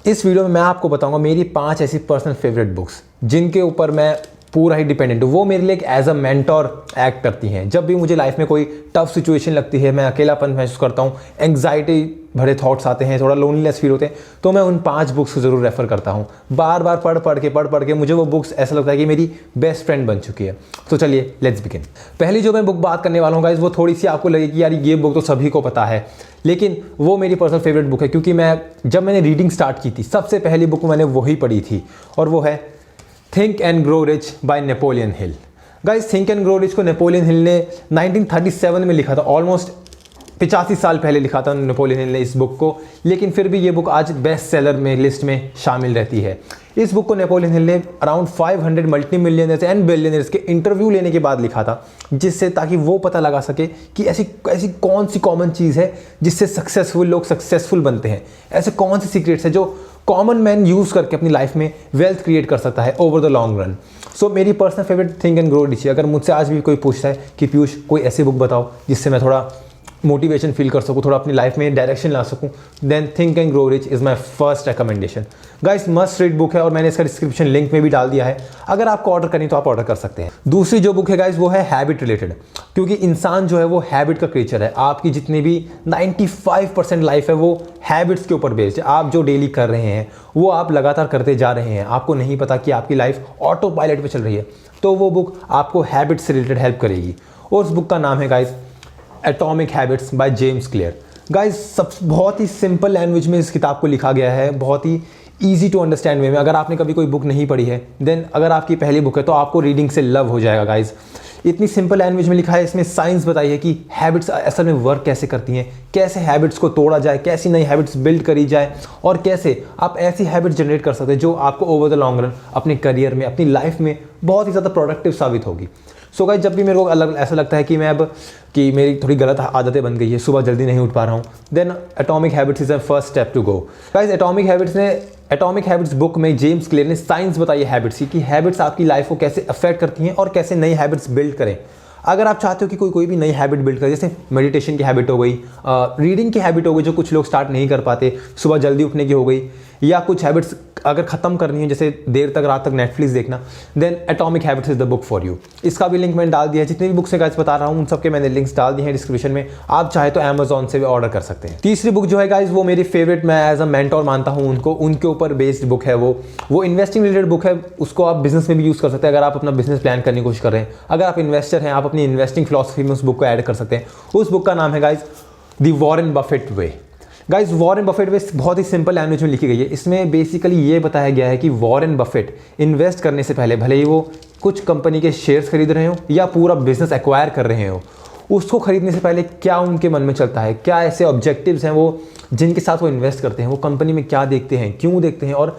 इस वीडियो में मैं आपको बताऊंगा मेरी 5 ऐसी पर्सनल फेवरेट बुक्स जिनके ऊपर मैं पूरा ही डिपेंडेंट हूँ। वो मेरे लिए एक एज अ मेंटोर एक्ट करती हैं। जब भी मुझे लाइफ में कोई टफ सिचुएशन लगती है, मैं अकेलापन महसूस करता हूँ, एंग्जाइटी भरे थॉट्स आते हैं, थोड़ा लोनलीनेस फील होते हैं, तो मैं उन 5 बुक्स को ज़रूर रेफर करता हूँ। बार बार पढ़ के मुझे वो बुक्स ऐसा लगता है कि मेरी बेस्ट फ्रेंड बन चुकी है। तो चलिए लेट्स बिगिन। पहली जो मैं बुक बात करने वाला हूँ गाइस, वो थोड़ी सी आपको लगेगी यार ये बुक तो सभी को पता है, लेकिन वो मेरी पर्सनल फेवरेट बुक है क्योंकि जब मैंने रीडिंग स्टार्ट की थी, सबसे पहली बुक मैंने वही पढ़ी थी और वो है think and grow rich by Napoleon Hill. Guys, think and grow rich को नेपोलियन हिल ने 1937 में लिखा था। ऑलमोस्ट 85 साल पहले लिखा था नेपोलियन हिल ने इस बुक को, लेकिन फिर भी ये बुक आज बेस्ट सेलर में लिस्ट में शामिल रहती है। इस बुक को नेपोलियन हिल ने around 500 multi millionaires and billionaires के इंटरव्यू लेने के बाद लिखा था, जिससे ताकि वो पता लगा सके कि ऐसी कौन सी कॉमन चीज़ है जिससे सक्सेसफुल लोग सक्सेसफुल बनते हैं। ऐसे कौन से सीक्रेट्स है जो कॉमन मैन यूज़ करके अपनी लाइफ में वेल्थ क्रिएट कर सकता है ओवर द लॉन्ग रन। सो मेरी personal favourite think and grow rich है। अगर मुझसे आज भी कोई पूछता है कि पीयूष कोई ऐसी बुक बताओ जिससे मैं थोड़ा मोटिवेशन फील कर सकूँ, थोड़ा अपनी लाइफ में डायरेक्शन ला सकूँ, then think and grow rich is my first recommendation. Guys, must read book है और मैंने इसका डिस्क्रिप्शन लिंक में भी डाल दिया है। अगर आपको ऑर्डर करनी तो आप ऑर्डर कर सकते हैं। दूसरी जो बुक है गाइस, वो है हैबिट रिलेटेड, क्योंकि इंसान जो है वो हैबिट का क्रिएचर है। आपकी जितनी भी 95% लाइफ है वो हैबिट्स के ऊपर बेस्ड है। आप जो डेली कर रहे हैं वो आप लगातार करते जा रहे हैं, आपको नहीं पता कि आपकी लाइफ ऑटो पायलट पे चल रही है, तो वो बुक आपको हैबिट से रिलेटेड हेल्प करेगी। और उस बुक का नाम है guys atomic habits by James clear. Guys, बहुत ही सिंपल लैंग्वेज में इस किताब को लिखा गया है, बहुत ही ईजी टू अंडरस्टैंड वे में। अगर आपने कभी कोई बुक नहीं पढ़ी है, देन अगर आपकी पहली बुक है तो आपको रीडिंग से लव हो जाएगा। गाइस, इतनी सिंपल लैंग्वेज में लिखा है, इसमें साइंस बताई है कि हैबिट्स असल में वर्क कैसे करती हैं, कैसे हैबिट्स को तोड़ा जाए, कैसी नई हैबिट्स बिल्ड करी जाए और कैसे आप ऐसी हैबिट्स जनरेट कर सकते हैं जो आपको ओवर द लॉन्ग रन अपने करियर में, अपनी लाइफ में बहुत ही ज़्यादा प्रोडक्टिव साबित होगी। सो गाइस, जब भी मेरे को ऐसा लगता है कि मेरी थोड़ी गलत आदतें बन गई है, सुबह जल्दी नहीं उठ पा रहा हूँ, then atomic habits is a first step to go. Guys, atomic habits book में जेम्स क्लियर ने साइंस बताई है हैबिट्स की, कि हैबिट्स आपकी लाइफ को कैसे अफेक्ट करती हैं और कैसे नई हैबिट्स बिल्ड करें। अगर आप चाहते हो कि कोई भी नई हैबिट बिल्ड करे, जैसे मेडिटेशन की हैबिट हो गई, रीडिंग की हैबिट हो गई जो कुछ लोग स्टार्ट नहीं कर पाते, सुबह जल्दी उठने की हो गई, या कुछ हैबिट्स अगर ख़त्म करनी है जैसे देर तक रात तक नेटफ्लिक्स देखना, then atomic habits is the book for you. इसका भी लिंक मैंने डाल दिया है। जितनी भी बुक्स से गाइस बता रहा हूँ उन सबके मैंने लिंक्स डाल दिए हैं डिस्क्रिप्शन में, आप चाहे तो अमेजॉन से भी ऑर्डर कर सकते हैं। तीसरी बुक जो है गाइस, वो मेरी फेवरेट, मैं एज अ मेंटोर मानता हूँ उनको, उनके ऊपर बेस्ड बुक है। वो इन्वेस्टिंग रिलेटेड बुक है। उसको आप बिजनेस में भी यूज़ कर सकते हैं। अगर आप अपना बिजनेस प्लान करने की कोशिश कर रहे हैं, अगर आप इन्वेस्टर हैं, आप अपनी इन्वेस्टिंग फिलॉसफी में उस बुक को ऐड कर सकते हैं। उस बुक का नाम है guys the Warren Buffett way. Guys, Warren Buffett way बहुत ही सिंपल लैंग्वेज में लिखी गई है। इसमें बेसिकली ये बताया गया है कि वॉरेन बफेट इन्वेस्ट करने से पहले, भले ही वो कुछ कंपनी के शेयर्स खरीद रहे हो या पूरा बिजनेस एक्वायर कर रहे हो, उसको खरीदने से पहले क्या उनके मन में चलता है, क्या ऐसे ऑब्जेक्टिव्स हैं वो जिनके साथ वो इन्वेस्ट करते हैं, वो कंपनी में क्या देखते हैं, क्यों देखते हैं और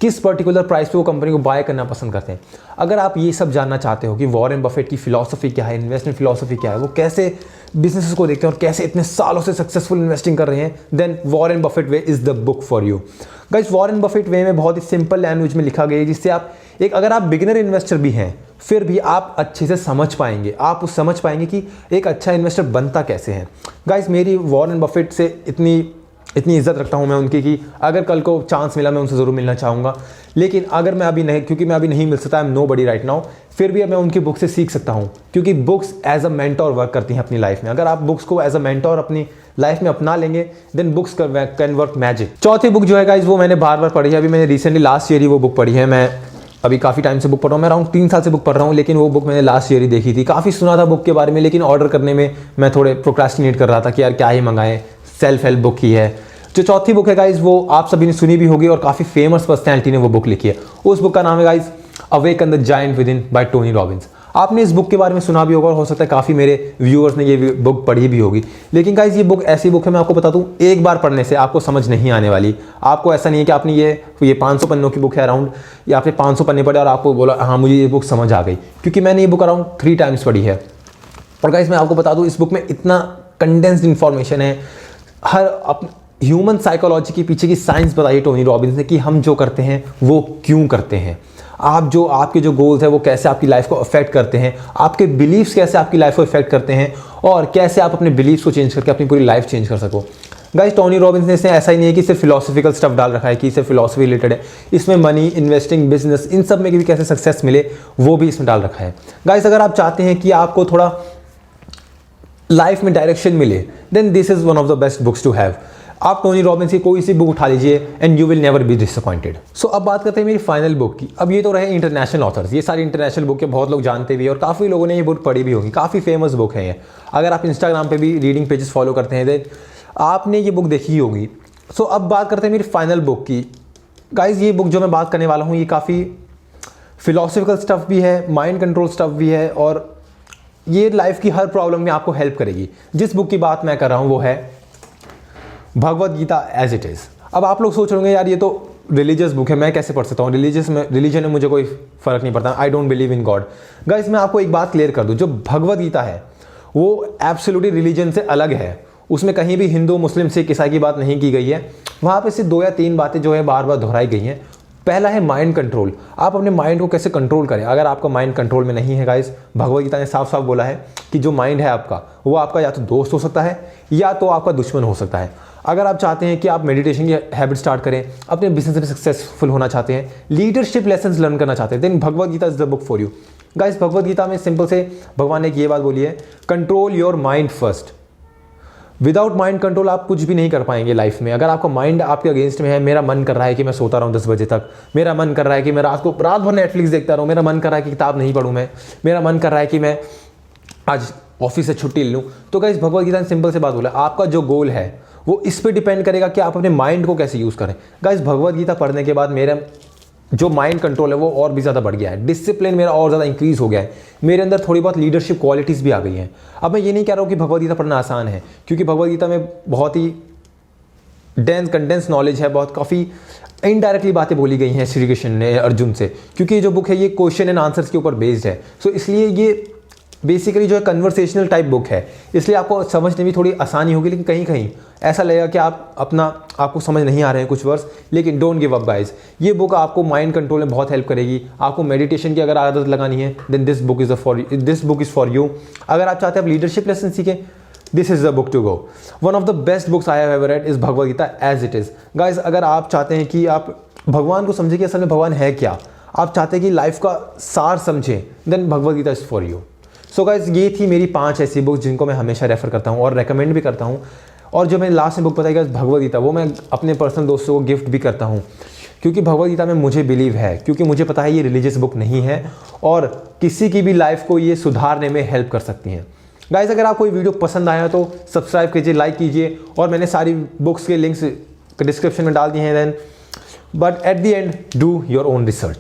किस पर्टिकुलर प्राइस पे वो कंपनी को बाय करना पसंद करते हैं। अगर आप ये सब जानना चाहते हो कि वॉरेन बफेट की फिलॉसफी क्या है, इन्वेस्टमेंट फिलॉसफी क्या है, वो कैसे बिजनेसेस को देखते हैं और कैसे इतने सालों से सक्सेसफुल इन्वेस्टिंग कर रहे हैं, then Warren Buffett way is the book for you. Guys, Warren Buffett way में बहुत ही सिंपल लैंग्वेज में लिखा गया है, जिससे आप अगर आप बिगिनर इन्वेस्टर भी हैं फिर भी आप अच्छे से समझ पाएंगे, आप समझ पाएंगे कि एक अच्छा इन्वेस्टर बनता कैसे है। गाइस, मेरी वॉरेन बफेट से इतनी इज्जत रखता हूँ मैं उनकी कि अगर कल को चांस मिला मैं उनसे ज़रूर मिलना चाहूँगा, लेकिन अगर मैं अभी नहीं, क्योंकि मैं अभी नहीं मिल सकता, I am nobody right now, फिर भी मैं उनकी बुक से सीख सकता हूँ, क्योंकि books as a mentor work करती हैं अपनी लाइफ में। अगर आप बुक्स को एज अ मेंटोर अपनी लाइफ में अपना लेंगे, then books can work magic. चौथी बुक जो है गाइस, वो मैंने बार पढ़ी है। अभी मैंने रिसेंटली लास्ट ईयर ही वो बुक पढ़ी है। मैं अभी काफ़ी टाइम से बुक पढ़ रहा हूँ, मैं अराउंड 3 साल से बुक पढ़ रहा हूँ, लेकिन वो बुक मैंने लास्ट ईयर ही देखी थी। काफ़ी सुना था बुक के बारे में, लेकिन ऑर्डर करने में मैं थोड़े प्रोक्रेस्टिनेट कर रहा था कि यार क्या ही मंगाएं, सेल्फ हेल्प बुक ही है। जो चौथी बुक है गाइज, वो आप सभी ने सुनी भी होगी और काफ़ी फेमस पर्सनैलिटी ने वो बुक लिखी है। उस बुक का नाम है guys awaken the giant with in by Tony Robbins. आपने इस बुक के बारे में सुना भी होगा और हो सकता है काफ़ी मेरे व्यूअर्स ने ये बुक पढ़ी भी होगी, लेकिन गाइज ये बुक ऐसी बुक है, मैं आपको बता दूं, एक बार पढ़ने से आपको समझ नहीं आने वाली। आपको ऐसा नहीं है कि आपने ये 500 पन्नों की बुक है अराउंड, या आपने 500 पन्ने पढ़े और आपको बोला हाँ मुझे ये बुक समझ आ गई, क्योंकि मैंने ये बुक अराउंड 3 टाइम्स पढ़ी है। और गाइज मैं आपको बता दूँ, इस बुक में इतना कंडेंस्ड इन्फॉर्मेशन है, ह्यूमन साइकोलॉजी के पीछे की साइंस बताई है टोनी रॉबिन्स ने कि हम जो करते हैं वो क्यों करते हैं, आपके जो गोल्स है वो कैसे आपकी लाइफ को अफेक्ट करते हैं, आपके बिलीव्स कैसे आपकी लाइफ को अफेक्ट करते हैं और कैसे आप अपने बिलीव्स को चेंज करके अपनी पूरी लाइफ चेंज कर सको। गाइस टोनी रॉबिन्स ने इसमें ऐसा ही नहीं है कि सिर्फ फिलोसफिकल स्टफ डाल रखा है कि सिर्फ फिलोसफी रिलेटेड है, इसमें मनी, इन्वेस्टिंग, बिजनेस, इन सब में भी कैसे सक्सेस मिले वो भी इसमें डाल रखा है। गाइस अगर आप चाहते हैं कि आपको थोड़ा लाइफ में डायरेक्शन मिले, then this is one of the best books to have. आप टोनी रॉबिन्स की कोई सी बुक उठा लीजिए and you will never be disappointed. So अब बात करते हैं मेरी फाइनल बुक की। अब ये तो रहे इंटरनेशनल ऑथर्स, ये सारी इंटरनेशनल बुक है, बहुत लोग जानते भी और काफ़ी लोगों ने ये बुक पढ़ी भी होगी, काफ़ी फेमस बुक है ये। अगर आप इंस्टाग्राम पे भी रीडिंग पेजेस फॉलो करते हैं देन आपने ये बुक देखी ही होगी। सो अब बात करते हैं मेरी फाइनल बुक की। गाइज ये बुक जो मैं बात करने वाला हूँ ये काफ़ी फिलोसफिकल स्टफ भी है, माइंड कंट्रोल स्टफ भी है और ये लाइफ की हर प्रॉब्लम में आपको हेल्प करेगी। जिस बुक की बात मैं कर रहा हूँ वो है Bhagavad Gita as it is. अब आप लोग सोच रहे होंगे यार ये तो रिलीजियस बुक है, मैं कैसे पढ़ सकता हूँ, रिलीजन में मुझे कोई फ़र्क नहीं पड़ता, I don't believe in God. Guys मैं आपको एक बात क्लियर कर दूँ, जो भगवद गीता है वो एब्सोल्युटली रिलीजन से अलग है। उसमें कहीं भी हिंदू, मुस्लिम, सिख, ईसाई की बात नहीं की गई है। वहाँ पे सिर्फ 2 या 3 बातें जो है बार बार दोहराई गई हैं। पहला है माइंड कंट्रोल, आप अपने माइंड को कैसे कंट्रोल करें। अगर आपका माइंड कंट्रोल में नहीं है गाइस, भगवद गीता ने साफ साफ बोला है कि जो माइंड है आपका वो आपका या तो दोस्त हो सकता है या तो आपका दुश्मन हो सकता है। अगर आप चाहते हैं कि आप मेडिटेशन की हैबिट स्टार्ट करें, अपने बिजनेस में सक्सेसफुल होना चाहते हैं, लीडरशिप लेसन्स लर्न करना चाहते हैं, then Bhagavad Gita is the book for you. Guys Bhagavad Gita में सिंपल से भगवान ने एक ये बात बोली है, control your mind first. Without mind control आप कुछ भी नहीं कर पाएंगे लाइफ में। अगर आपका माइंड आपके अगेंस्ट में है, मेरा मन कर रहा है कि मैं सोता रहूं 10 बजे तक, मेरा मन कर रहा है कि मैं रात भर नेटफ्लिक्स देखता रहूं, मेरा मन कर रहा है कि किताब नहीं पढूं मैं, मेरा मन कर रहा है कि मैं आज ऑफिस से छुट्टी ले लूं, तो गाइस भगवद गीता ने सिंपल से बात बोला, आपका जो गोल है वो इस पे डिपेंड करेगा कि आप अपने माइंड को कैसे यूज़ करें। गाइस भगवद गीता पढ़ने के बाद मेरा जो माइंड कंट्रोल है वो और भी ज़्यादा बढ़ गया है, डिसिप्लिन मेरा और ज़्यादा इंक्रीज़ हो गया है, मेरे अंदर थोड़ी बहुत लीडरशिप क्वालिटीज़ भी आ गई हैं। अब मैं ये नहीं कह रहा हूँ कि भगवद गीता पढ़ना आसान है, क्योंकि भगवद गीता में बहुत ही कंडेंस नॉलेज है, बहुत काफ़ी इनडायरेक्टली बातें बोली गई हैं श्री कृष्ण ने अर्जुन से, क्योंकि ये जो बुक है ये क्वेश्चन एंड आंसर्स के ऊपर बेस्ड है। सो इसलिए ये बेसिकली जो है कन्वर्सेशनल टाइप बुक है, इसलिए आपको समझने में थोड़ी आसानी होगी। लेकिन कहीं कहीं ऐसा लगेगा कि आपको समझ नहीं आ रहे हैं कुछ वर्ड्स, लेकिन डोंट गिव अप गाइस, ये बुक आपको माइंड कंट्रोल में बहुत हेल्प करेगी। आपको मेडिटेशन की अगर आदत लगानी है then this book is for you. अगर आप चाहते हैं आप लीडरशिप लेसन सीखें, this is the book to go. One of the best books I have ever read is Bhagavad Gita as it is. Guys अगर आप चाहते हैं कि आप भगवान को समझें कि असल में भगवान है क्या, आप चाहते हैं कि लाइफ का सार समझें, then Bhagavad Gita is for you. So guys ये थी मेरी 5 ऐसी बुक्स जिनको मैं हमेशा रेफर करता हूँ और रेकमेंड भी करता हूँ। और जो मैंने लास्ट में बुक बताई भगवद गीता, वो मैं अपने पर्सनल दोस्तों को गिफ्ट भी करता हूँ, क्योंकि भगवद गीता में मुझे बिलीव है, क्योंकि मुझे पता है ये रिलीजियस बुक नहीं है और किसी की भी लाइफ को ये सुधारने में हेल्प कर सकती हैं। गाइस अगर आपको ये वीडियो पसंद आया तो सब्सक्राइब कीजिए, लाइक कीजिए, और मैंने सारी बुक्स के लिंक्स डिस्क्रिप्शन में डाल दिए हैं। Then but at the end do your own research.